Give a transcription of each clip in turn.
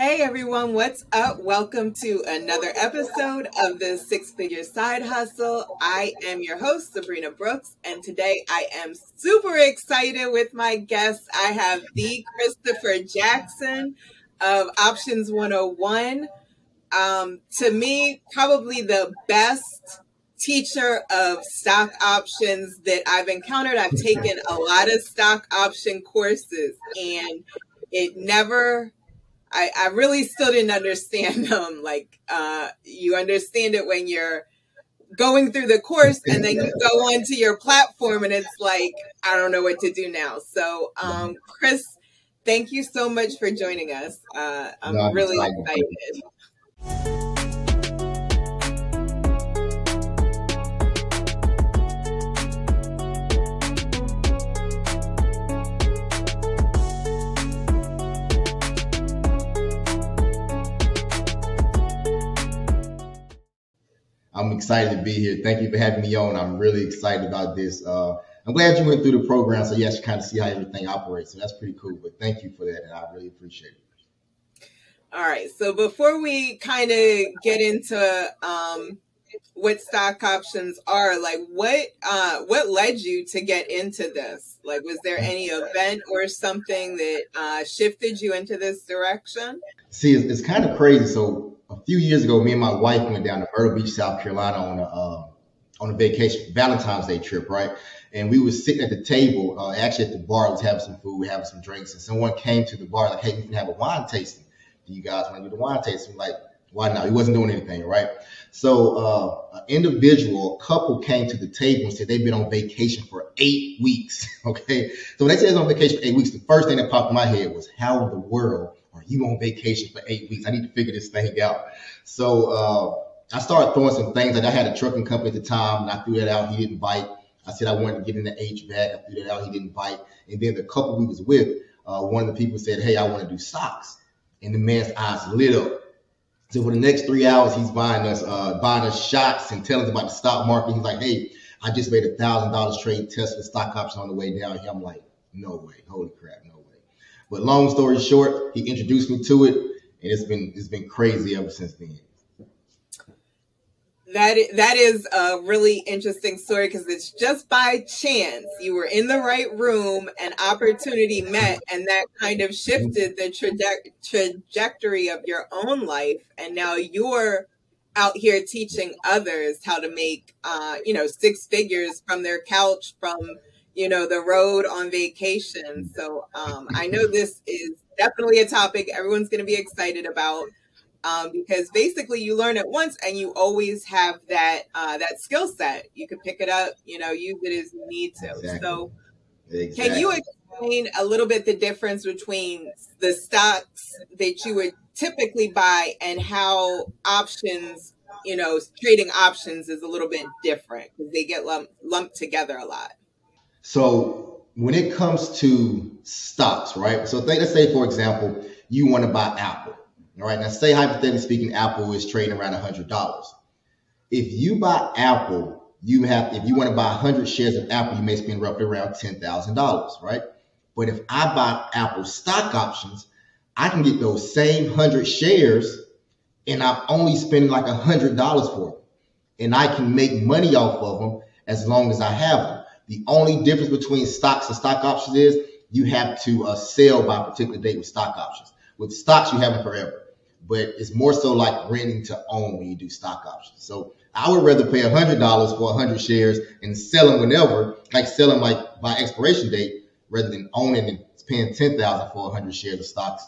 Hey everyone, what's up? Welcome to another episode of the Six Figure Side Hustle. I am your host, Sabrina Brooks, and today I am super excited with my guests. I have the Christopher Jackson of Options101. To me, probably the best teacher of stock options that I've encountered. I've taken a lot of stock option courses, and it never I really still didn't understand them. You understand it when you're going through the course and then you go onto your platform and it's like, I don't know what to do now. So, Chris, thank you so much for joining us. I'm really excited. I'm excited to be here. Thank you for having me on. I'm really excited about this. I'm glad you went through the program so you actually kind of see how everything operates. So that's pretty cool. But thank you for that, and I really appreciate it. All right. So before we kind of get into what stock options are, like what led you to get into this? Like, was there any event or something that shifted you into this direction? See, it's kind of crazy. So a few years ago, me and my wife went down to Myrtle Beach, South Carolina on a vacation, Valentine's Day trip, right? And we were sitting at the table, actually at the bar, was having some food, having some drinks, and someone came to the bar like, "Hey, we can have a wine tasting. Do you guys want to do the wine tasting?" Like, why not? He wasn't doing anything, right? So a couple came to the table and said they've been on vacation for 8 weeks. Okay, so when they said they're on vacation for 8 weeks, the first thing that popped in my head was, how in the world are you on vacation for 8 weeks? I need to figure this thing out. So I started throwing some things. Like, I had a trucking company at the time, and I threw that out. He didn't bite. I said I wanted to get into HVAC. I threw that out. He didn't bite. And then the couple we was with, one of the people said, "Hey, I want to do stocks." And the man's eyes lit up. So for the next 3 hours, he's buying us shots and telling us about the stock market. He's like, "Hey, I just made $1,000 trade Tesla stock option on the way down here." I'm like, "No way. Holy crap, no way." But long story short, he introduced me to it, and it's been crazy ever since then. That is a really interesting story, because it's just by chance you were in the right room and opportunity met, and that kind of shifted the trajectory of your own life. And now you're out here teaching others how to make, six figures from their couch, from, the road on vacation. So I know this is definitely a topic everyone's going to be excited about. Because basically you learn it once and you always have that skill set. You can pick it up, use it as you need to. Exactly. So Exactly. Can you explain a little bit the difference between the stocks that you would typically buy and how options, trading options is a little bit different because they get lumped together a lot? So when it comes to stocks, right? So let's say, for example, you want to buy Apple. All right. Now, say hypothetically speaking, Apple is trading around $100. If you buy Apple, if you want to buy 100 shares of Apple, you may spend roughly around $10,000, right? But if I buy Apple stock options, I can get those same 100 shares, and I'm only spending like $100 for them, and I can make money off of them as long as I have them. The only difference between stocks and stock options is you have to sell by a particular date with stock options. With stocks, you have them forever. But it's more so like renting to own when you do stock options. So I would rather pay $100 for 100 shares and sell them whenever, like sell them like by expiration date, rather than owning and paying $10,000 for 100 shares of stocks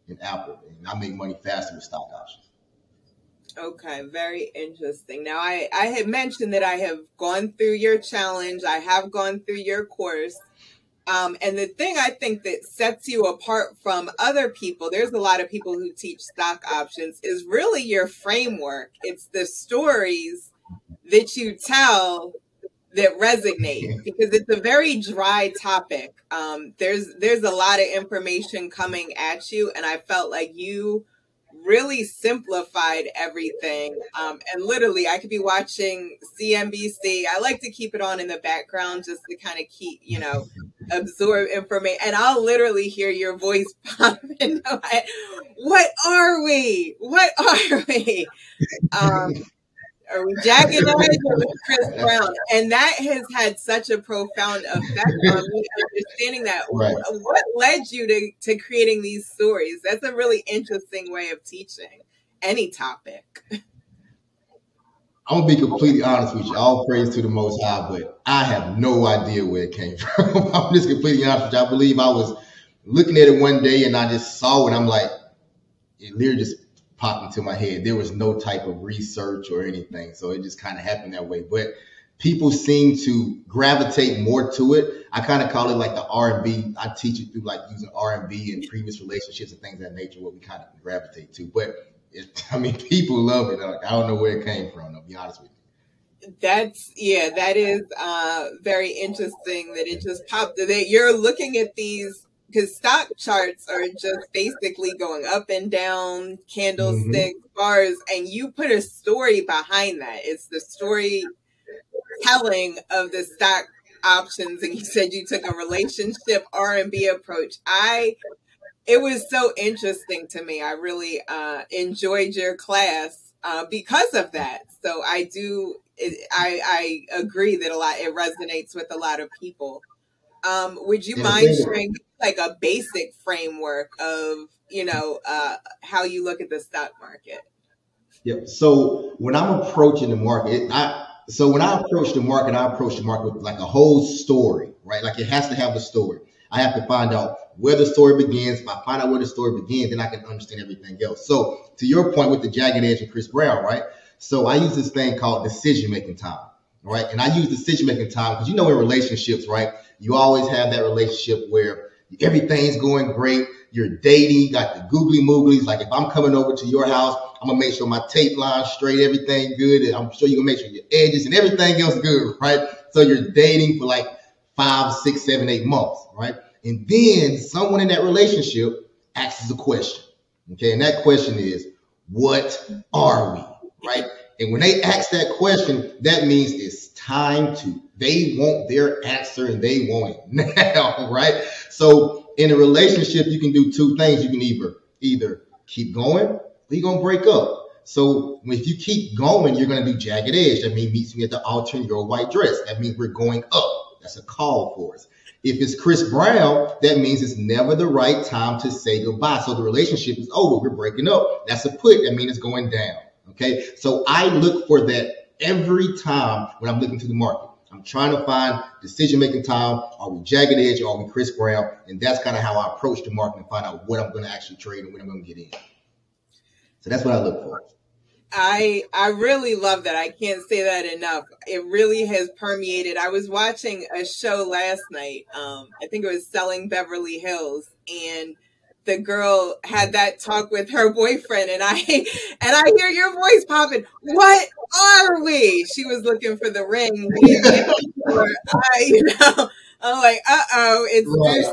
in Apple. And I make money faster with stock options. Okay, very interesting. Now, I had mentioned that I have gone through your challenge. I have gone through your course. And the thing I think that sets you apart from other people, there's a lot of people who teach stock options, is really your framework. It's the stories that you tell that resonate, because it's a very dry topic. There's a lot of information coming at you, and I felt like you really simplified everything. And literally, I could be watching CNBC. I like to keep it on in the background just to kind of keep, absorb information. And I'll literally hear your voice pop in. What are we? What are we? Are we Jagged Edge or with Chris Brown? And that has had such a profound effect on me, understanding that. Right. What led you to creating these stories? That's a really interesting way of teaching any topic. I'm gonna be completely honest with you. All praise to the Most High, but I have no idea where it came from. I'm just completely honest with you. I believe I was looking at it one day and I just saw it. I'm like, it literally just popped into my head. There was no type of research or anything, so it just kind of happened that way. But people seem to gravitate more to it. I kind of call it like the R&B. I teach it through like using R&B and previous relationships and things of that nature, what we kind of gravitate to. But people love it. I don't know where it came from, to be honest with you. That is very interesting that it just popped. That you're looking at these, because stock charts are just basically going up and down, candlesticks, bars, and you put a story behind that. It's the story telling of the stock options, and you said you took a relationship R&B approach. It was so interesting to me. I really enjoyed your class because of that. So I agree that it resonates with a lot of people. Would you mind sharing like a basic framework of, how you look at the stock market? Yep. So when I'm approaching the market, I approach the market with like a whole story, right? Like it has to have a story. I have to find out where the story begins. If I find out where the story begins, then I can understand everything else. So to your point with the Jagged Edge and Chris Brown, right? So I use this thing called decision-making time, right? And I use decision-making time because, in relationships, right? You always have that relationship where everything's going great. You're dating, you got the googly mooglies. Like if I'm coming over to your house, I'm going to make sure my tape line's straight, everything good. And I'm sure you're going to make sure your edges and everything else good, right? So you're dating for like 5, 6, 7, 8 months, right? And then someone in that relationship asks a question, okay? And that question is, what are we, right? And when they ask that question, that means it's time to. They want their answer and they want it now, right? So in a relationship, you can do two things. You can either keep going or you're going to break up. So if you keep going, you're going to do Jagged Edge. That means meet me at the altar in your white dress. That means we're going up. That's a call for us. If it's Chris Brown, that means it's never the right time to say goodbye. So the relationship is over. We're breaking up. That's a put. That means it's going down. Okay. So I look for that every time when I'm looking to the market. I'm trying to find decision-making time. Are we Jagged Edge or are we Chris Brown? And that's kind of how I approach the market and find out what I'm going to actually trade and when I'm going to get in. So that's what I look for. I really love that. I can't say that enough. It really has permeated. I was watching a show last night. I think it was Selling Beverly Hills, and the girl had that talk with her boyfriend, and I hear your voice popping. What are we? She was looking for the ring. I'm like, it's right.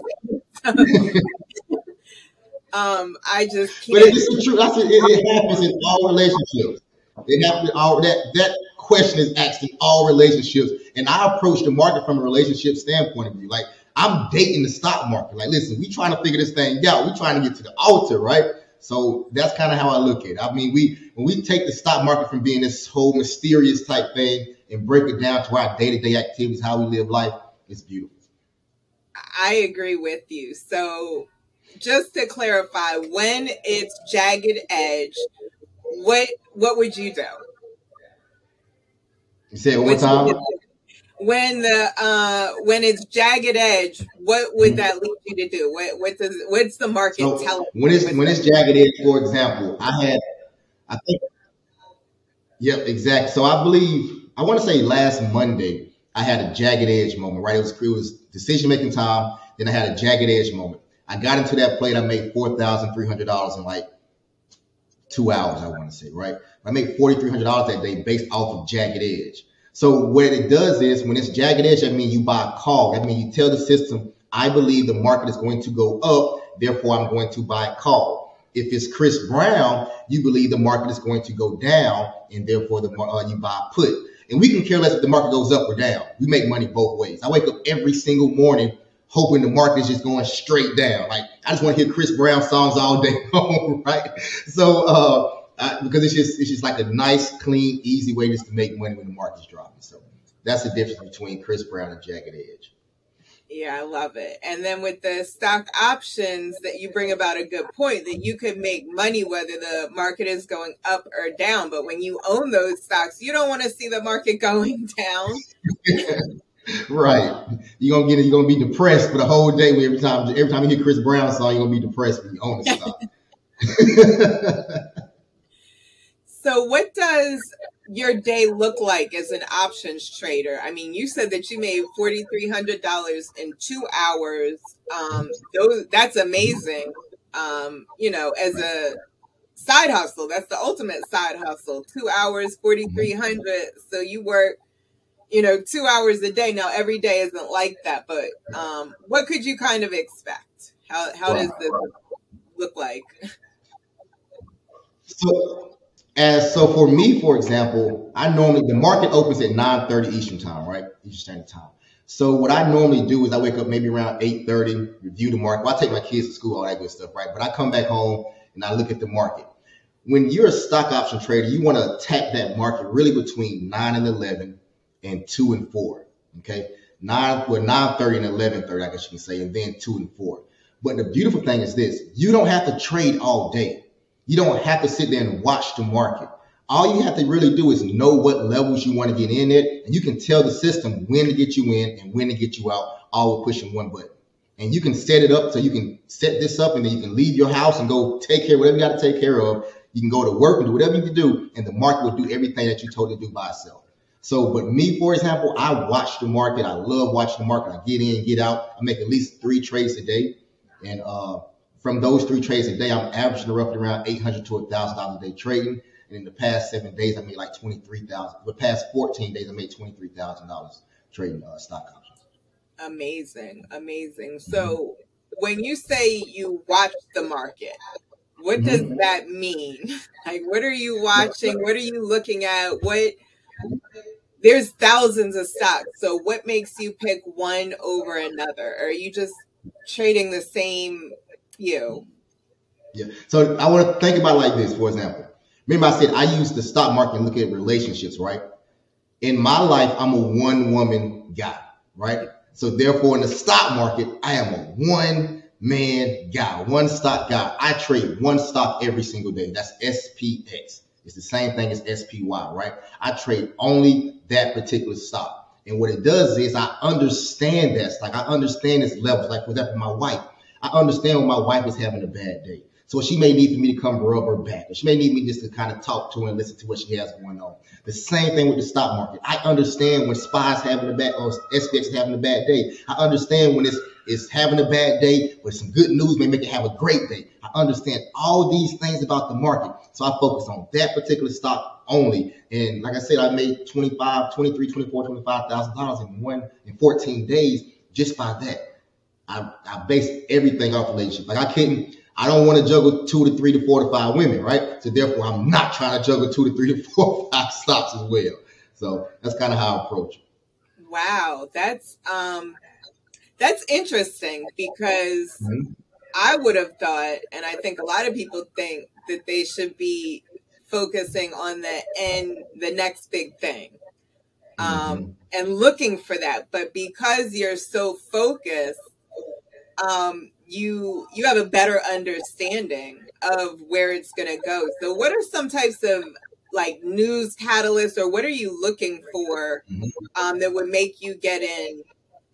I just can't. But it's true. It happens in all relationships. It happens all that question is asked in all relationships. And I approach the market from a relationship standpoint of view. Like I'm dating the stock market. Like, listen, we trying to figure this thing out. We trying to get to the altar, right? So that's kind of how I look at it. I mean, when we take the stock market from being this whole mysterious type thing and break it down to our day-to-day activities, how we live life, it's beautiful. I agree with you. So just to clarify, when it's Jagged Edge, what would you do? You say it one time. When it's Jagged Edge, what would that lead you to do? What's the market telling you? When it's Jagged Edge, for example, yep, exactly. So I want to say last Monday, I had a Jagged Edge moment, right? It was decision-making time. Then I had a Jagged Edge moment. I got into that plate. I made $4,300 in like 2 hours, I want to say, right? I made $4,300 that day based off of Jagged Edge. So what it does is when it's Jagged Edge, that means you buy a call. That means you tell the system, I believe the market is going to go up. Therefore, I'm going to buy a call. If it's Chris Brown, you believe the market is going to go down, and therefore you buy a put. And we can care less if the market goes up or down. We make money both ways. I wake up every single morning hoping the market is just going straight down. Like, I just want to hear Chris Brown songs all day long, right? So because it's just like a nice, clean, easy way just to make money when the market's dropping. So that's the difference between Chris Brown and Jagged Edge. Yeah, I love it. And then with the stock options, that you bring about a good point, that you could make money whether the market is going up or down. But when you own those stocks, you don't want to see the market going down. Right. You're gonna be depressed for the whole day. Every time you hear Chris Brown song, you're gonna be depressed when you own the stock. So what does your day look like as an options trader? I mean, you said that you made $4,300 in 2 hours. That's amazing. As a side hustle, that's the ultimate side hustle. 2 hours, 4,300. So you work, 2 hours a day. Now every day isn't like that, but what could you kind of expect? How does this look like? So for me, for example, the market opens at 9:30 Eastern time, right? Eastern Standard Time. So what I normally do is I wake up maybe around 8:30, review the market. Well, I take my kids to school, all that good stuff, right? But I come back home and I look at the market. When you're a stock option trader, you want to attack that market really between 9 and 11 and 2 and 4, okay? 9:30 and 11:30, I guess you can say, and then 2 and 4. But the beautiful thing is this: you don't have to trade all day. You don't have to sit there and watch the market. All you have to really do is know what levels you want to get in at, and you can tell the system when to get you in and when to get you out, all with pushing one button. And you can set it up so you can set this up, and then you can leave your house and go take care of whatever you got to take care of. You can go to work and do whatever you need to do, and the market will do everything that you told it to do by itself. So, but me, for example, I watch the market. I love watching the market. I get in, get out. I make at least 3 trades a day. And from those 3 trades a day, I'm averaging roughly around $800 to $1,000 a day trading. And in the past 7 days, I made like $23,000. The past 14 days, I made $23,000 trading stock options. Amazing. So when you say you watch the market, what does that mean? Like, what are you watching? What are you looking at? There's thousands of stocks. So what makes you pick one over another? Or are you just trading the same few? Yeah. So I want to think about it like this, for example. Remember I said I use the stock market and look at relationships, right? In my life, I'm a one-woman guy, right? So therefore, in the stock market, I am a one-man guy, one stock guy. I trade one stock every single day. That's SPX. It's the same thing as SPY, right? I trade only that particular stock. And what it does is I understand that stock. I understand its levels. Like, for example, my wife. I understand when my wife is having a bad day. So she may need for me to come rub her back, or she may need me just to kind of talk to her and listen to what she has going on. The same thing with the stock market. I understand when SPY's having a bad, or SPX is having a bad day. I understand when it's having a bad day, but some good news may make it have a great day. I understand all these things about the market. So I focus on that particular stock only. And like I said, I made $25,000 in 14 days just by that. I base everything off relationship. Like I don't want to juggle 2 to 3 to 4 to 5 women, right? So therefore, I'm not trying to juggle 2 to 3 to 4 to 5 stocks as well. So that's kind of how I approach it. Wow, that's interesting, because I would have thought, and I think a lot of people think, that they should be focusing on the next big thing, and looking for that. But because you're so focused, you have a better understanding of where it's going to go. So what are some types of like news catalysts, or what are you looking for that would make you get in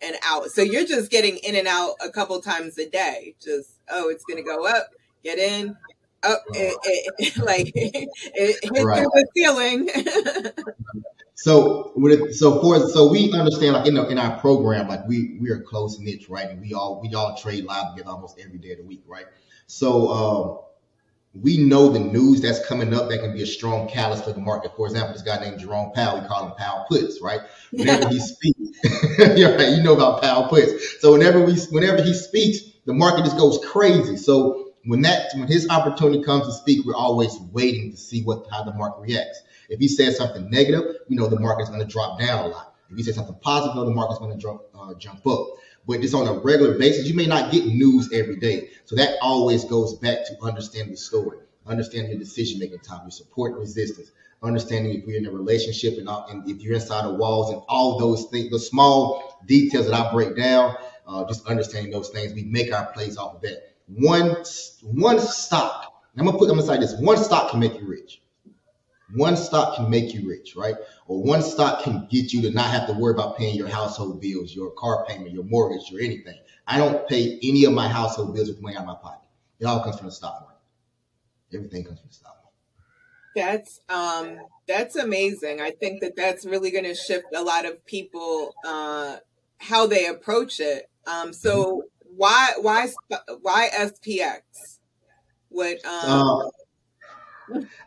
and out? So you're just getting in and out a couple times a day. Just, it's going to go up, get in, up, it hit the ceiling. So we understand, like in our program, like we are close knit, right? And we all trade live together almost every day of the week, right? So we know the news that's coming up that can be a strong catalyst for the market. For example, this guy named Jerome Powell, we call him Powell Puts, right? Whenever he speaks, you're right, you know about Powell Puts. So whenever he speaks, the market just goes crazy. So when his opportunity comes to speak, we're always waiting to see how the market reacts. If he says something negative, we know the market's going to drop down a lot. If he says something positive, we know the market's going to jump up. But just on a regular basis, you may not get news every day. So that always goes back to understanding the story, understanding your decision-making time, your support and resistance, understanding if you're in a relationship and if you're inside the walls and all those things, the small details that I break down, just understanding those things. We make our plays off of that. One stock, I'm gonna say this, one stock can make you rich. One stock can make you rich, right? Or one stock can get you to not have to worry about paying your household bills, your car payment, your mortgage, or anything. I don't pay any of my household bills with money out of my pocket. It all comes from the stock market. Everything comes from the stock market. That's amazing. I think that's really going to shift a lot of people how they approach it. So why SPX? What?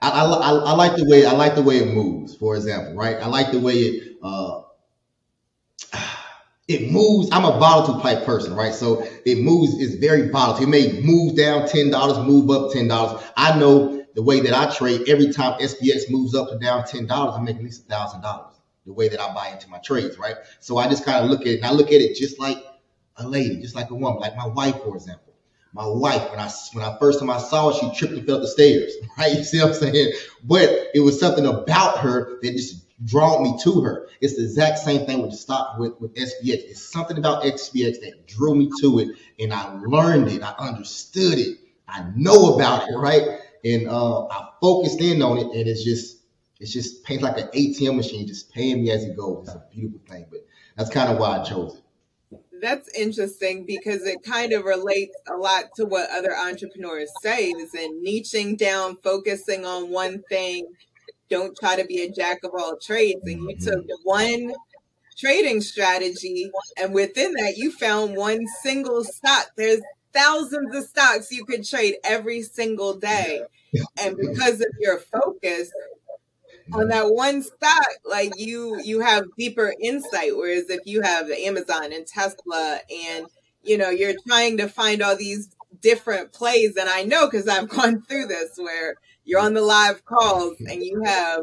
I like the way it moves. For example, right? I like the way it moves. I'm a volatile type person, right? So it moves. It's very volatile. It may move down $10, move up $10. I know the way that I trade. Every time SPX moves up or down $10, I make at least $1,000. The way that I buy into my trades, right? So I just kind of look at it, and I look at it just like a lady, just like a woman, like my wife, for example. My wife, when I first time I saw her, she tripped and fell up the stairs, right? You see what I'm saying? But it was something about her that just drawn me to her. It's the exact same thing with the stock with SPX. It's something about SPX that drew me to it, and I learned it, I understood it, I know about it, right? And I focused in on it, and it's just paying like an ATM machine, just paying me as it goes. It's a beautiful thing, but that's kind of why I chose it. That's interesting because it kind of relates a lot to what other entrepreneurs say, is in niching down, focusing on one thing. Don't try to be a jack of all trades. And you took one trading strategy, and within that, you found one single stock. There's thousands of stocks you could trade every single day. And because of your focus on that one stock, like you have deeper insight. Whereas if you have Amazon and Tesla and, you're trying to find all these different plays. And I know, because I've gone through this, where you're on the live calls and you have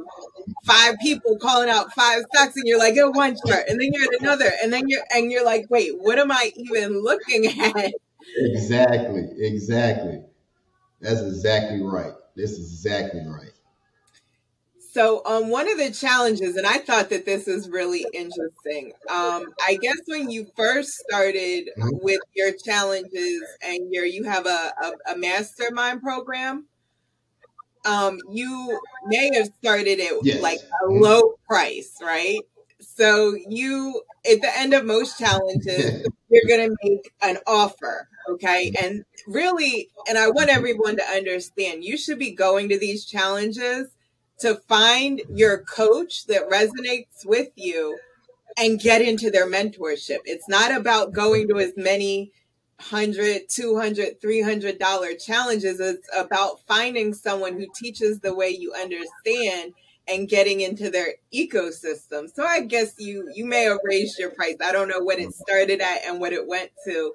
5 people calling out 5 stocks, and you're like, at one chart, and then you're at another, and then you're like, wait, what am I even looking at? Exactly. That's exactly right. This is exactly right. So one of the challenges, and I thought that this is really interesting. I guess when you first started with your challenges and you have a mastermind program, you may have started at like a low price, right? So at the end of most challenges, you're going to make an offer. Okay. And really, and I want everyone to understand, you should be going to these challenges to find your coach that resonates with you and get into their mentorship. It's not about going to as many $100, $200, $300 challenges. It's about finding someone who teaches the way you understand and getting into their ecosystem. So I guess you may have raised your price. I don't know what it started at and what it went to.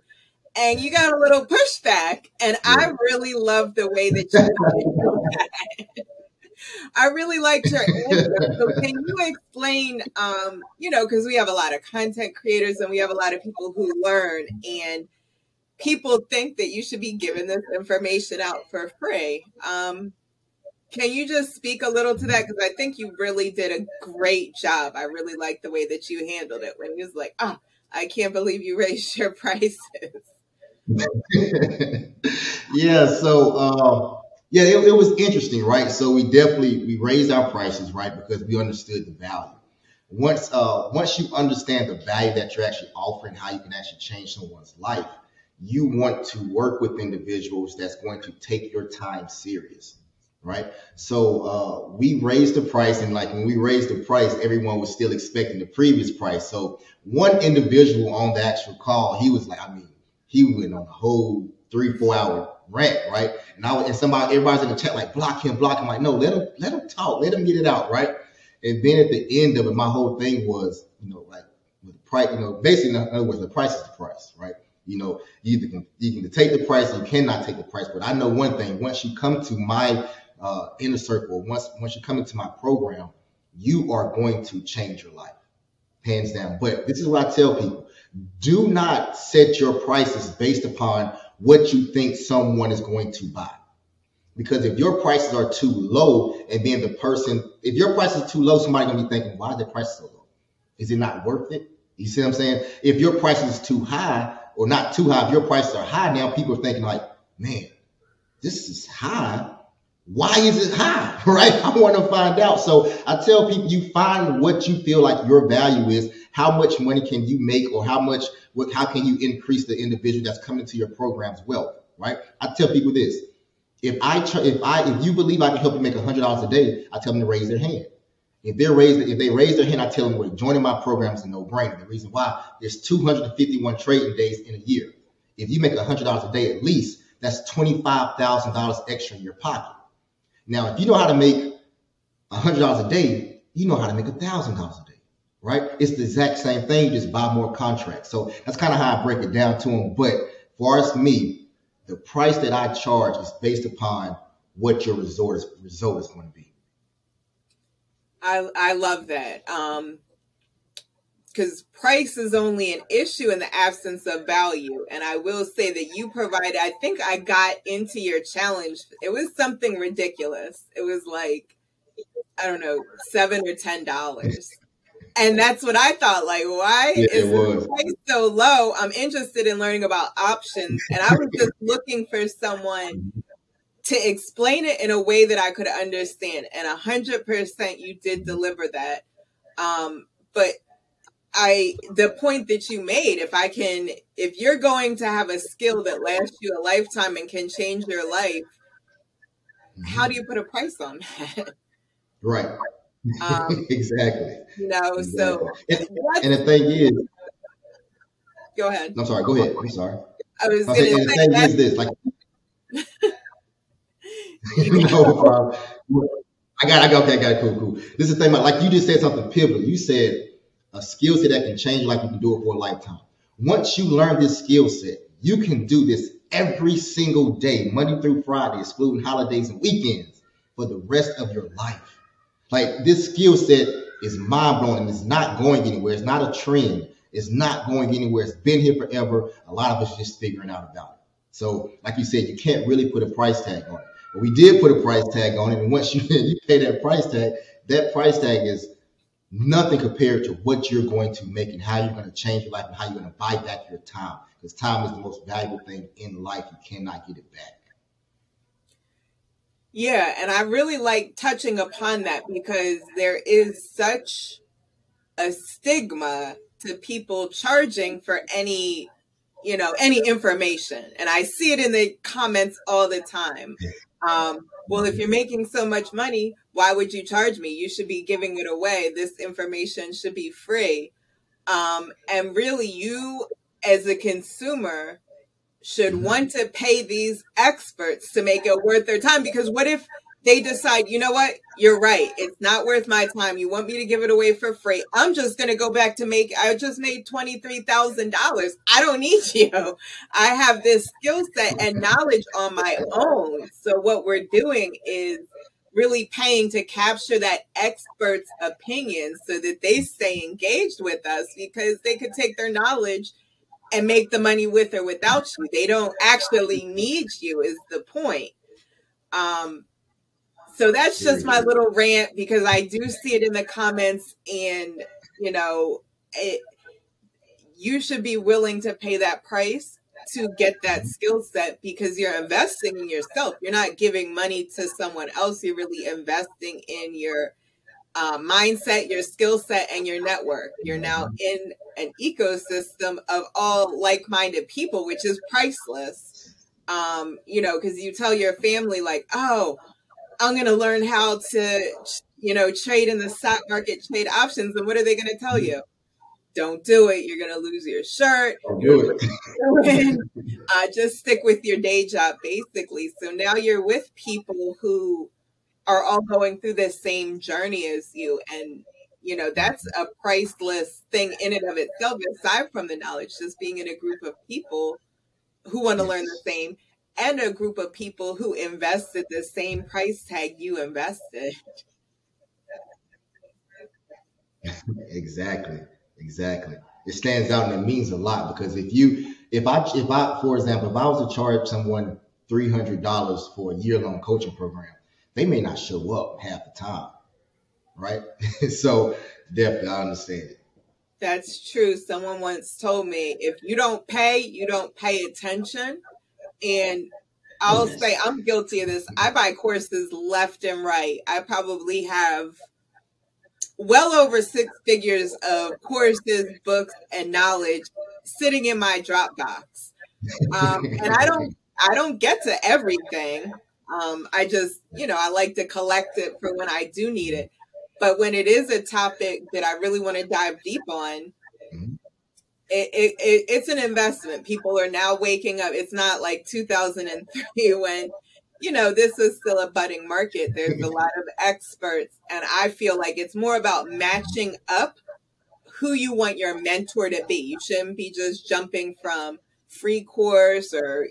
And you got a little pushback. And I really love the way that you handled that. I really liked your answer. So can you explain, because we have a lot of content creators and we have a lot of people who learn, and people think that you should be giving this information out for free. Can you just speak a little to that? Because I think you really did a great job. I really like the way that you handled it when you was like, I can't believe you raised your prices. Yeah. So, it was interesting, right? So we raised our prices, right? Because we understood the value. Once you understand the value that you're actually offering, how you can actually change someone's life, you want to work with individuals that's going to take your time serious, right? So we raised the price, and like when we raised the price, everyone was still expecting the previous price. So one individual on the actual call, he was like, he went on a whole 3-4 hour rant, right? And everybody's in the chat like, block him. Like, no, let him talk, let him get it out, right? And then at the end of it, my whole thing was, like with the price, basically, in other words, the price is the price, right? You can take the price, or you cannot take the price. But I know one thing: once you come to my inner circle, once you come into my program, you are going to change your life, hands down. But this is what I tell people: do not set your prices based upon what you think someone is going to buy. Because if your prices are too low, and then if your prices are too low, somebody's gonna be thinking, why is the price so low? Is it not worth it? You see what I'm saying? If your price is too high, or not too high, if your prices are high, now people are thinking like, man, this is high. Why is it high? Right? I want to find out. So I tell people, you find what you feel like your value is. How much money can you make, or how can you increase the individual that's coming to your program's wealth? Right? I tell people this: if you believe I can help you make $100 a day, I tell them to raise their hand. If they raise their hand, I tell them, well, joining my program is a no-brainer. The reason why: there's 251 trading days in a year. If you make $100 a day at least, that's $25,000 extra in your pocket. Now, if you know how to make $100 a day, you know how to make $1,000 a day, right? It's the exact same thing. You just buy more contracts. So that's kind of how I break it down to them. But for us, me, the price that I charge is based upon what your result is going to be. I love that. Because price is only an issue in the absence of value. And I will say that you provided, I think I got into your challenge. It was something ridiculous. It was like, I don't know, $7 or $10. And that's what I thought, like, why is the price so low? I'm interested in learning about options. And I was just looking for someone to explain it in a way that I could understand. And 100% you did deliver that. But the point that you made, if you're going to have a skill that lasts you a lifetime and can change your life, how do you put a price on that? Right. Exactly. So. And the thing is, go ahead. I'm sorry. Go ahead. I'm sorry. I was going to say, the thing is this, like, no problem. I got it. Cool. This is the thing about, like, you just said something pivotal. You said a skill set that can change your life. You can do it for a lifetime. Once you learn this skill set, you can do this every single day, Monday through Friday, excluding holidays and weekends, for the rest of your life. Like, this skill set is mind-blowing, and it's not going anywhere. It's not a trend. It's not going anywhere. It's been here forever. A lot of us are just figuring out about it. So, like you said, you can't really put a price tag on it. But we did put a price tag on it, and once you pay that price tag is nothing compared to what you're going to make and how you're going to change your life and how you're going to buy back your time. Because time is the most valuable thing in life. You cannot get it back. Yeah, and I really like touching upon that, because there is such a stigma to people charging for any information. And I see it in the comments all the time. Well, if you're making so much money, why would you charge me? You should be giving it away. This information should be free. And really, you as a consumer should want to pay these experts to make it worth their time. Because what if they decide, you know what, you're right, it's not worth my time. You want me to give it away for free. I'm just going to go back to I just made $23,000. I don't need you. I have this skill set and knowledge on my own. So what we're doing is really paying to capture that expert's opinion so that they stay engaged with us, because they could take their knowledge and make the money with or without you. They don't actually need you, is the point. So that's just my little rant, because I do see it in the comments, and you should be willing to pay that price to get that skill set, because you're investing in yourself. You're not giving money to someone else. You're really investing in your mindset, your skill set, and your network. You're now in an ecosystem of all like-minded people, which is priceless. Because you tell your family, like, oh, I'm going to learn how to, trade in the stock market, trade options. And what are they going to tell you? Don't do it. You're going to lose your shirt. Don't do it. Just stick with your day job, basically. So now you're with people who are all going through the same journey as you. And that's a priceless thing in and of itself, aside from the knowledge, just being in a group of people who want to learn the Yes. same, and a group of people who invested the same price tag you invested. Exactly. Exactly. It stands out and it means a lot because if I, for example, if I was to charge someone $300 for a year-long coaching program, they may not show up half the time, right? So definitely, I understand it. That's true. Someone once told me, if you don't pay, you don't pay attention. And Oh I'll say yes. I'm guilty of this. I buy courses left and right. I probably have well over six figures of courses, books, and knowledge sitting in my Dropbox. And I don't get to everything. I just, I like to collect it for when I do need it. But when it is a topic that I really want to dive deep on, Mhm. it's an investment. People are now waking up. It's not like 2003 when, this was still a budding market. There's a lot of experts, and I feel like it's more about matching up who you want your mentor to be. You shouldn't be just jumping from free course or,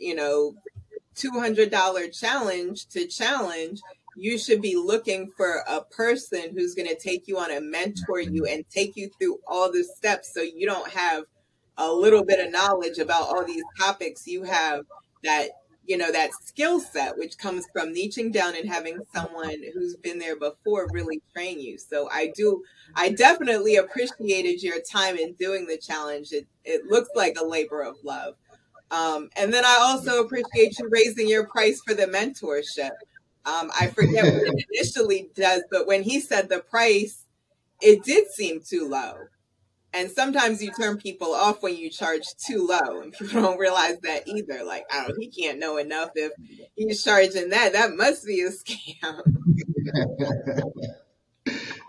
$200 challenge to challenge. You should be looking for a person who's going to take you on and mentor you and take you through all the steps, so you don't have a little bit of knowledge about all these topics. You have that, that skill set, which comes from niching down and having someone who's been there before really train you. So I definitely appreciated your time in doing the challenge. It looks like a labor of love. And then I also appreciate you raising your price for the mentorship. I forget what it initially does, but when he said the price, it did seem too low. And sometimes you turn people off when you charge too low, and people don't realize that either. Like, oh, he can't know enough if he's charging that. That must be a scam.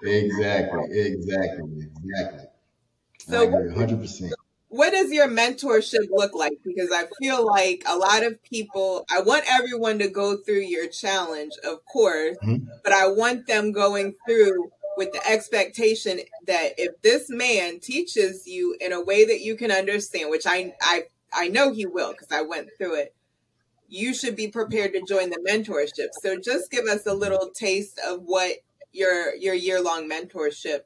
Exactly. Exactly. Exactly. I So, agree 100%. what does your mentorship look like? Because I feel like a lot of people, I want everyone to go through your challenge, of course, Mhm. but I want them going through with the expectation that if this man teaches you in a way that you can understand, which I know he will because I went through it, you should be prepared to join the mentorship. So just give us a little taste of what your year-long mentorship,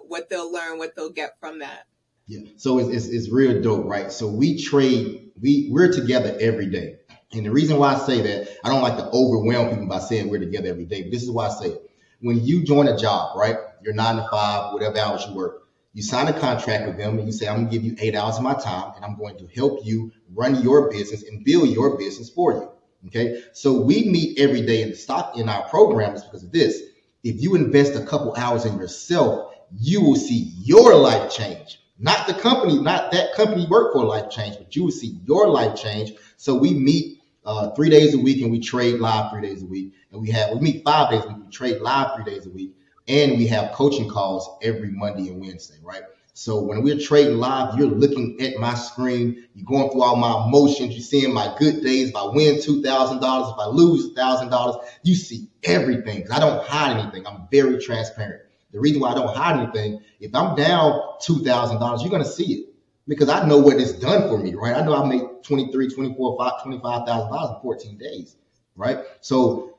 what they'll learn, what they'll get from that. Yeah. So it's real dope, right? So we trade, we're together every day. And the reason why I say that, I don't like to overwhelm people by saying we're together every day, but this is why I say it. When you join a job, right? You're 9 to 5, whatever hours you work, you sign a contract with them and you say, I'm gonna give you 8 hours of my time and I'm going to help you run your business and build your business for you. Okay. So we meet every day in the stock in our programs because of this. If you invest a couple hours in yourself, you will see your life change. Not the company, not that company you work for life change, but you will see your life change. So we meet 3 days a week and we trade live 3 days a week. And we meet 5 days a week, we trade live 3 days a week. And we have coaching calls every Monday and Wednesday, right? So when we're trading live, you're looking at my screen, you're going through all my emotions, you're seeing my good days. If I win $2,000, if I lose $1,000, you see everything. 'Cause I don't hide anything. I'm very transparent. The reason why I don't hide anything, if I'm down $2,000, you're gonna see it because I know what it's done for me, right? I know I made 23, 24, $25,000 in 14 days, right? So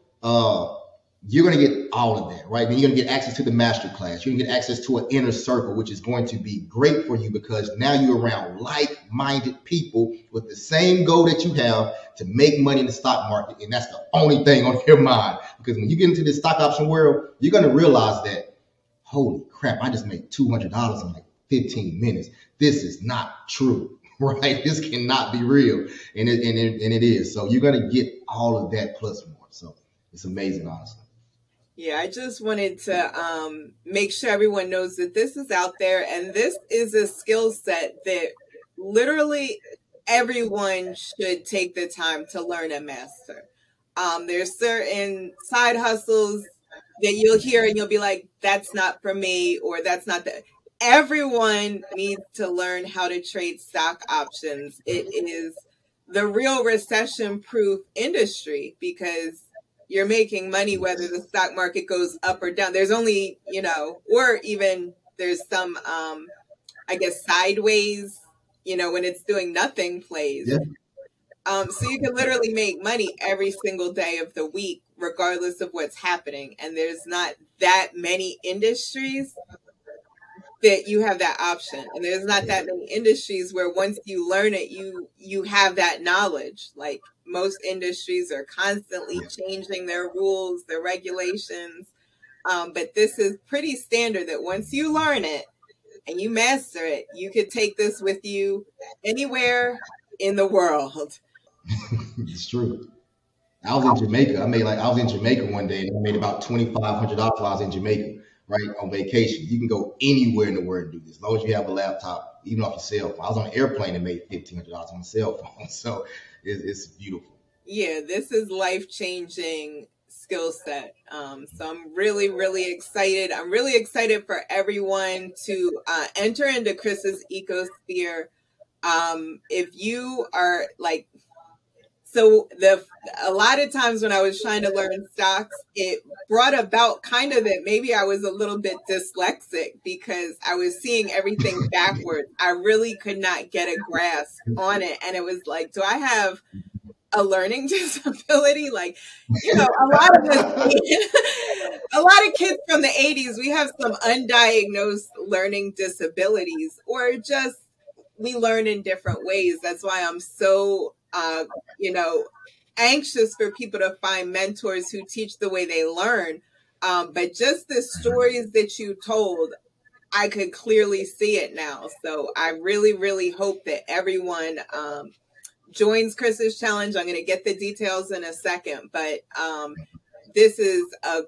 you're going to get all of that, right? Then you're going to get access to the master class. You're going to get access to an inner circle, which is going to be great for you because now you're around like-minded people with the same goal that you have to make money in the stock market. And that's the only thing on your mind. Because when you get into the stock option world, you're going to realize that, holy crap, I just made $200 in like 15 minutes. This is not true, right? This cannot be real. And it is. So you're going to get all of that plus more. So it's amazing, honestly. Yeah, I just wanted to make sure everyone knows that this is out there, and this is a skill set that literally everyone should take the time to learn and master. There's certain side hustles that you'll hear and you'll be like, that's not for me, or that's not the. Everyone needs to learn how to trade stock options. It is the real recession proof industry because you're making money whether the stock market goes up or down. There's only, or even there's some, I guess, sideways, when it's doing nothing plays. Yeah. So you can literally make money every single day of the week, regardless of what's happening. And there's not that many industries that you have that option. And there's not that many industries where once you learn it, you have that knowledge. Like most industries are constantly changing their rules, their regulations. But this is pretty standard that once you learn it and you master it, you could take this with you anywhere in the world. It's true. I was in Jamaica. I was in Jamaica one day and I made about $2,500 while I was in Jamaica, right, on vacation. You can go anywhere in the world and do this, as long as you have a laptop, even off your cell phone. I was on an airplane and made $1,500 on a cell phone, so it's beautiful. Yeah, this is life-changing skill set. So I'm really, really excited. I'm really excited for everyone to enter into Chris's ecosphere. If you are like, so a lot of times when I was trying to learn stocks, it brought about kind of that maybe I was a little bit dyslexic because I was seeing everything backwards. I really could not get a grasp on it. And it was like, do I have a learning disability? Like, a lot of us, a lot of kids from the 80s, we have some undiagnosed learning disabilities, or just we learn in different ways. That's why I'm so, anxious for people to find mentors who teach the way they learn. But just the stories that you told, I could clearly see it now. So I really, really hope that everyone joins Chris's challenge. I'm going to get the details in a second, but this is a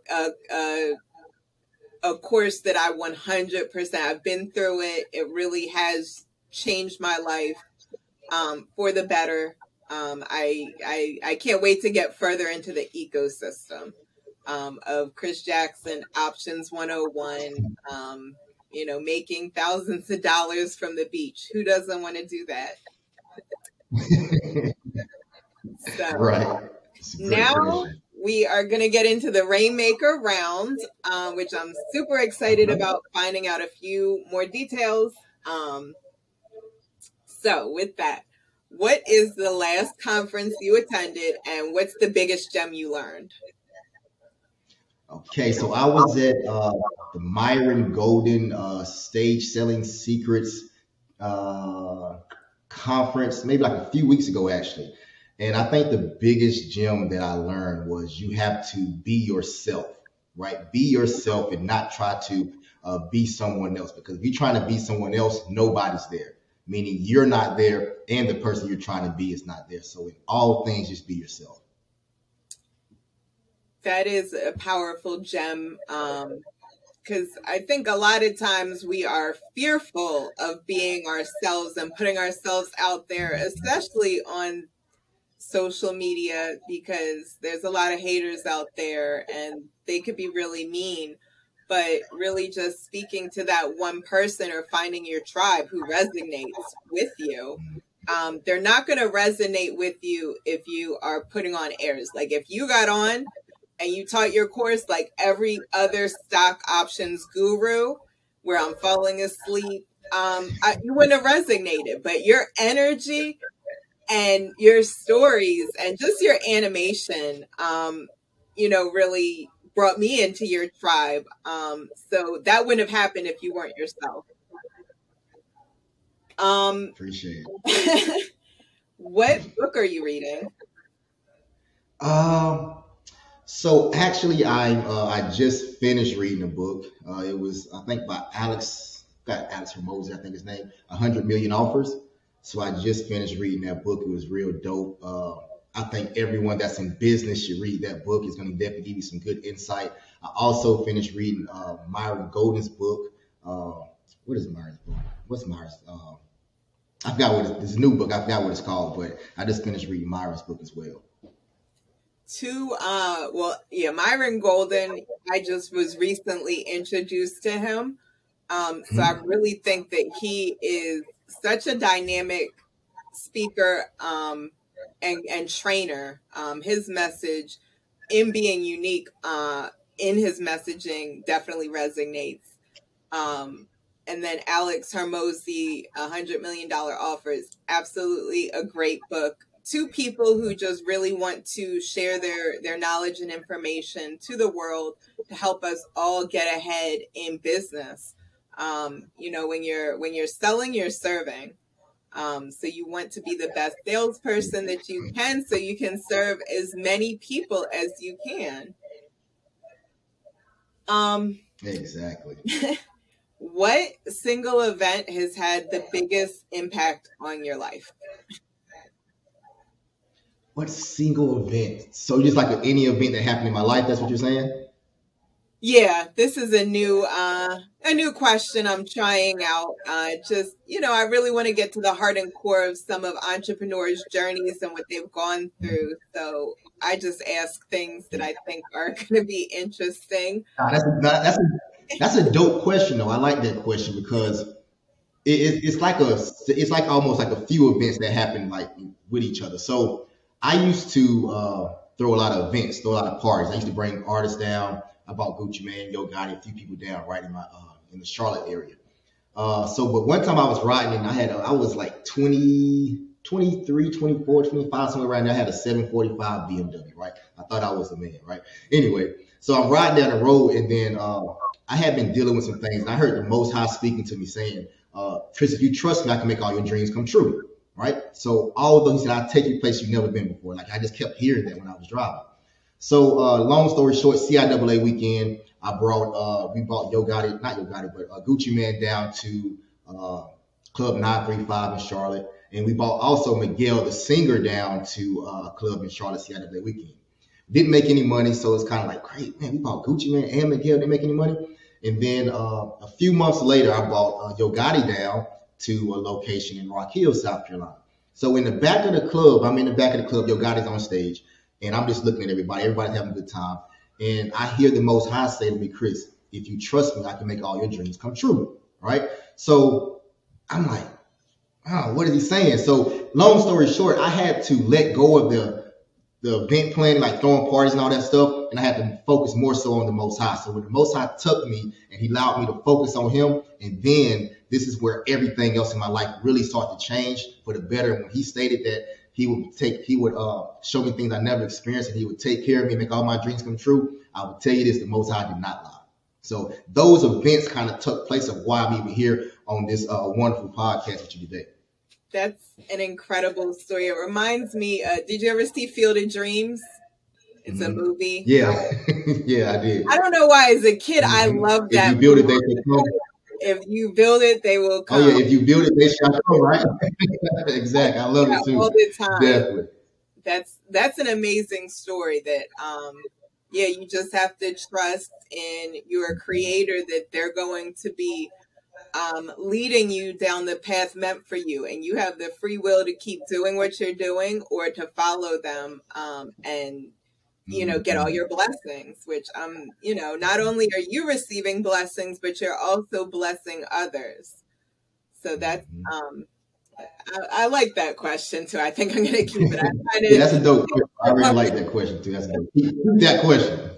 course that I 100%, I've been through it. It really has changed my life for the better. I can't wait to get further into the ecosystem of Chris Jackson Options 101. Making thousands of dollars from the beach. Who doesn't want to do that? So Right. now we are going to get into the Rainmaker round, which I'm super excited about finding out a few more details. So with that, what is the last conference you attended and what's the biggest gem you learned? Okay, so I was at the Myron Golden Stage Selling Secrets conference, maybe like a few weeks ago, actually. And I think the biggest gem that I learned was you have to be yourself, right? Be yourself and not try to be someone else. Because if you're trying to be someone else, nobody's there. Meaning you're not there and the person you're trying to be is not there. So in all things, just be yourself. That is a powerful gem. Because I think a lot of times we are fearful of being ourselves and putting ourselves out there, especially on social media, because there's a lot of haters out there and they could be really mean. But really just speaking to that one person or finding your tribe who resonates with you. They're not going to resonate with you if you are putting on airs. Like if you got on and you taught your course like every other stock options guru where I'm falling asleep, you wouldn't have resonated. But your energy and your stories and just your animation, really brought me into your tribe. So that wouldn't have happened if you weren't yourself. Appreciate it. What book are you reading? So actually, I just finished reading a book. It was, I think, by Alex Ramosi, I think his name, 100 Million Offers. So I just finished reading that book. It was real dope. I think everyone that's in business should read that book. It's going to definitely give you some good insight. I also finished reading Myron Golden's book. What is Myron's book? What's Myron's? I forgot what this new book. I forgot what it's called, but I just finished reading Myron's book as well. Myron Golden, I just was recently introduced to him. So I really think that he is such a dynamic speaker and trainer. His message in being unique in his messaging definitely resonates. And then Alex Hermosi, $100 million Offers, absolutely a great book. To people who just really want to share their knowledge and information to the world to help us all get ahead in business. You know, when you're selling, you're serving. So you want to be the best salesperson that you can, so you can serve as many people as you can. Exactly. What single event has had the biggest impact on your life? What single event? So just like any event that happened in my life, that's what you're saying? Yeah, this is a new question I'm trying out. Just, you know, I really want to get to the heart and core of some of entrepreneurs' journeys and what they've gone through. So I just ask things that I think are going to be interesting. That's a dope question though. I like that question because it's like almost like a few events that happen like with each other. So I used to throw a lot of events, throw a lot of parties. I used to bring artists down. I brought Gucci Man, Yo Gotti, a few people down right in my in the Charlotte area. But one time I was riding and I was like 20, 23, 24, 25, somewhere around there. I had a 745 BMW, right? I thought I was the man, right? Anyway, so I'm riding down the road and then I had been dealing with some things and I heard the Most High speaking to me saying, Tris, if you trust me, I can make all your dreams come true, right? So although he said, I'll take you places you've never been before. Like I just kept hearing that when I was driving. So long story short, CIAA weekend, we brought not Yo Gotti, but Gucci Man down to Club 935 in Charlotte. And we brought also Miguel, the singer, down to Club in Charlotte, CIAA weekend. Didn't make any money, so it's kind of like, great, man, we bought Gucci Man and Miguel, didn't make any money. And then a few months later, I brought Yo Gotti down to a location in Rock Hill, South Carolina. So in the back of the club, I'm in the back of the club, Yo Gotti's on stage. And I'm just looking at everybody. Everybody's having a good time. And I hear the Most High say to me, Chris, if you trust me, I can make all your dreams come true. Right? So I'm like, oh, what is he saying? So long story short, I had to let go of the event planning, like throwing parties and all that stuff. And I had to focus more so on the Most High. So when the Most High took me and he allowed me to focus on him, and then this is where everything else in my life really started to change for the better. And when he stated that he would show me things I never experienced, and he would take care of me, make all my dreams come true, I would tell you this, the Most High did not lie. So those events kind of took place of why I'm even here on this wonderful podcast with you today. That's an incredible story. It reminds me, did you ever see Field of Dreams? It's a movie. Yeah. Yeah, I did. I don't know why as a kid I loved that. If you build it, they will come. If you build it, they will come. Oh yeah, if you build it, they shall come, right? Exactly. I love it too. All the time. Definitely. That's an amazing story that yeah, you just have to trust in your creator that they're going to be leading you down the path meant for you, and you have the free will to keep doing what you're doing or to follow them and you know, get all your blessings, which you know, not only are you receiving blessings, but you're also blessing others. So that's I like that question too. I think I'm gonna keep it. Yeah, that's a dope question. I really like that question too. That's a dope. Keep that question.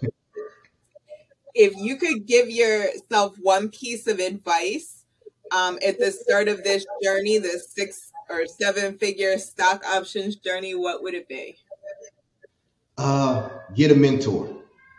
If you could give yourself one piece of advice at the start of this journey, the 6 or 7 figure stock options journey, what would it be? Get a mentor.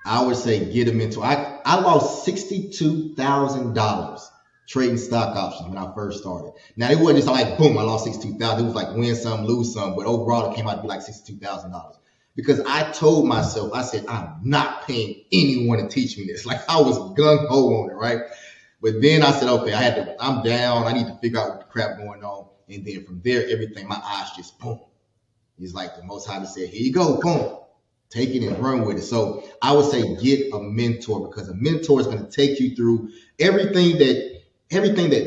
I would say get a mentor. I lost $62,000 trading stock options when I first started. Now it wasn't just like boom, I lost $62,000. It was like win some, lose some, but overall it came out to be like $62,000. Because I told myself, I said, I'm not paying anyone to teach me this. Like I was gung ho on it, right? But then I said, okay, I'm down. I need to figure out what the crap going on. And then from there, everything, my eyes just boom. It's like the Most High just said, here you go, boom. Take it and run with it. So I would say get a mentor, because a mentor is going to take you through everything that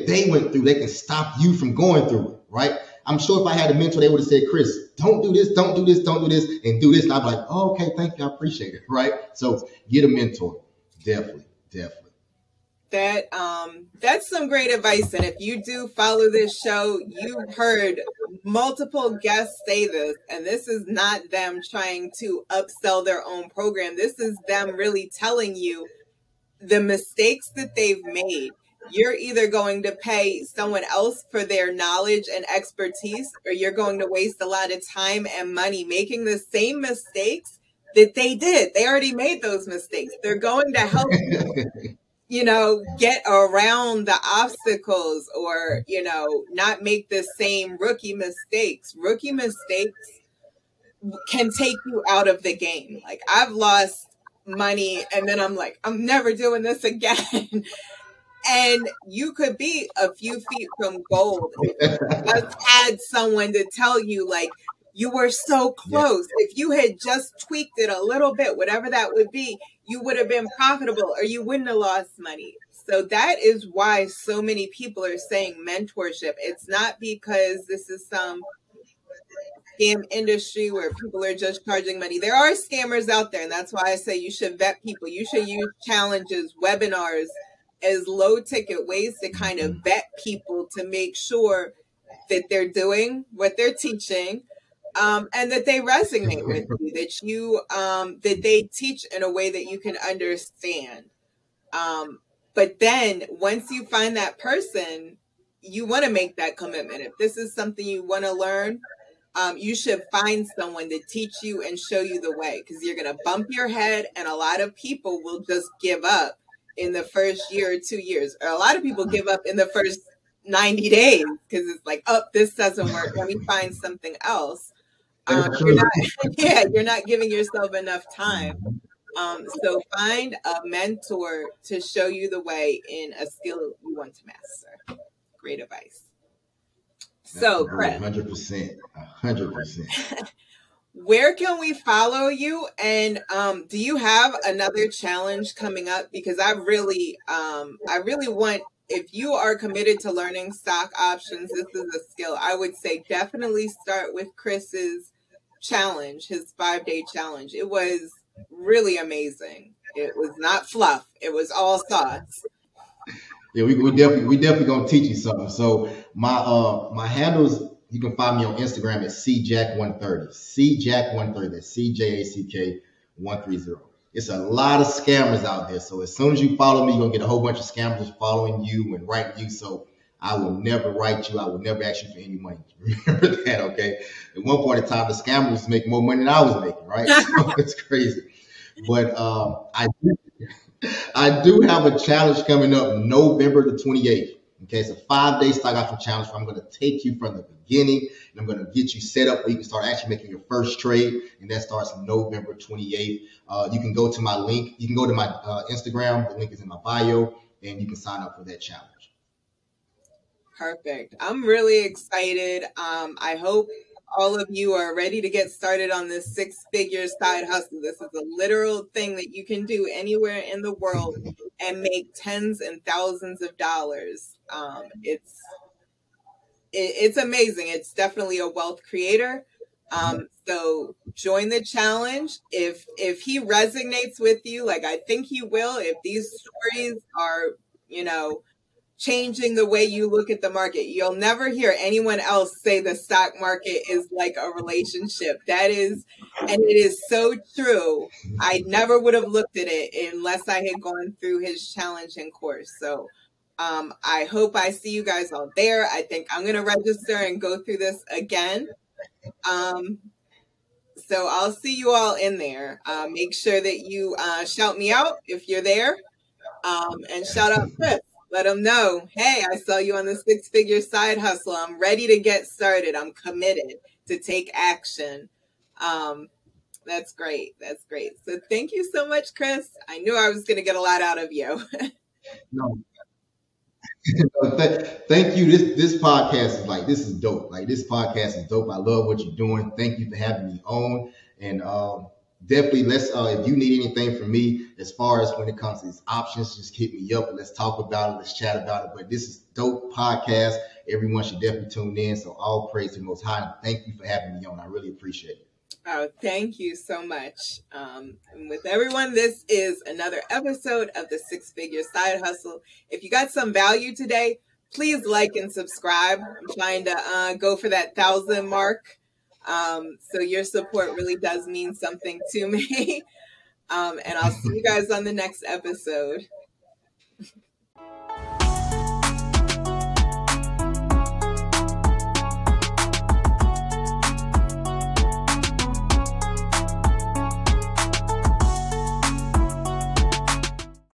they went through. They can stop you from going through it, right? I'm sure if I had a mentor, they would have said, Chris, don't do this, don't do this, don't do this, and do this. And I'd be like, oh, okay, thank you, I appreciate it, right? So get a mentor. Definitely. That's some great advice. And if you do follow this show, you've heard multiple guests say this, and this is not them trying to upsell their own program. This is them really telling you the mistakes that they've made. You're either going to pay someone else for their knowledge and expertise, or you're going to waste a lot of time and money making the same mistakes that they did. They already made those mistakes. They're going to help you, get around the obstacles, or, not make the same rookie mistakes. Rookie mistakes can take you out of the game. Like, I've lost money and then I'm like, I'm never doing this again. And you could be a few feet from gold if you just had someone to tell you, like, you were so close. Yeah. If you had just tweaked it a little bit, whatever that would be, you would have been profitable, or you wouldn't have lost money. So that is why so many people are saying mentorship. It's not because this is some scam industry where people are just charging money. There are scammers out there, and that's why I say you should vet people. You should use challenges, webinars as low ticket ways to kind of vet people to make sure that they're doing what they're teaching, and that they resonate with you, that they teach in a way that you can understand. But then once you find that person, you want to make that commitment. If this is something you want to learn, you should find someone to teach you and show you the way, because you're going to bump your head, and a lot of people will just give up in the first year or 2 years. Or a lot of people give up in the first 90 days because it's like, oh, this doesn't work. Let me find something else. You're not giving yourself enough time. So find a mentor to show you the way in a skill you want to master. Great advice. So, 100%. Where can we follow you? And do you have another challenge coming up? Because I really want, if you are committed to learning stock options, this is a skill. I would say definitely start with Chris's challenge, his 5-day challenge. It was really amazing. It was not fluff. It was all sauce. Yeah, we definitely gonna teach you something. So my handles, you can find me on Instagram at cjack130. cjack130. That's CJACK130. It's a lot of scammers out there. So as soon as you follow me, you're gonna get a whole bunch of scammers following you and writing you. So I will never write you. I will never ask you for any money. Remember that, okay? At one point in time, the scammers was making more money than I was making, right? So it's crazy. But I do have a challenge coming up November the 28th. Okay, it's a 5-day stock option challenge. I'm going to take you from the beginning, and I'm going to get you set up where you can start actually making your first trade, and that starts November 28th. You can go to my link. You can go to my Instagram. The link is in my bio, and you can sign up for that challenge. Perfect. I'm really excited. I hope all of you are ready to get started on this 6-figure side hustle. This is a literal thing that you can do anywhere in the world and make tens and thousands of dollars. It's amazing. It's definitely a wealth creator. So join the challenge. If he resonates with you, like I think he will, if these stories are, changing the way you look at the market. You'll never hear anyone else say the stock market is like a relationship. And it is so true. I never would have looked at it unless I had gone through his challenge and course. So I hope I see you guys all there. I think I'm going to register and go through this again. So I'll see you all in there. Make sure that you shout me out if you're there, and shout out Chris. Let them know, hey, I saw you on the 6-figure side hustle. I'm ready to get started. I'm committed to take action. That's great. That's great. So thank you so much, Chris. I knew I was going to get a lot out of you. No. Thank you. This podcast is this is dope. This podcast is dope. I love what you're doing. Thank you for having me on. And definitely, let's if you need anything from me as far as when it comes to these options, just hit me up and let's talk about it. Let's chat about it. But this is dope podcast. Everyone should definitely tune in. So all praise to the Most High. Thank you for having me on. I really appreciate it. Oh, thank you so much. And with everyone, this is another episode of the Six Figure Side Hustle. If you got some value today, please like and subscribe. I'm trying to go for that 1,000 mark. So your support really does mean something to me. And I'll see you guys on the next episode.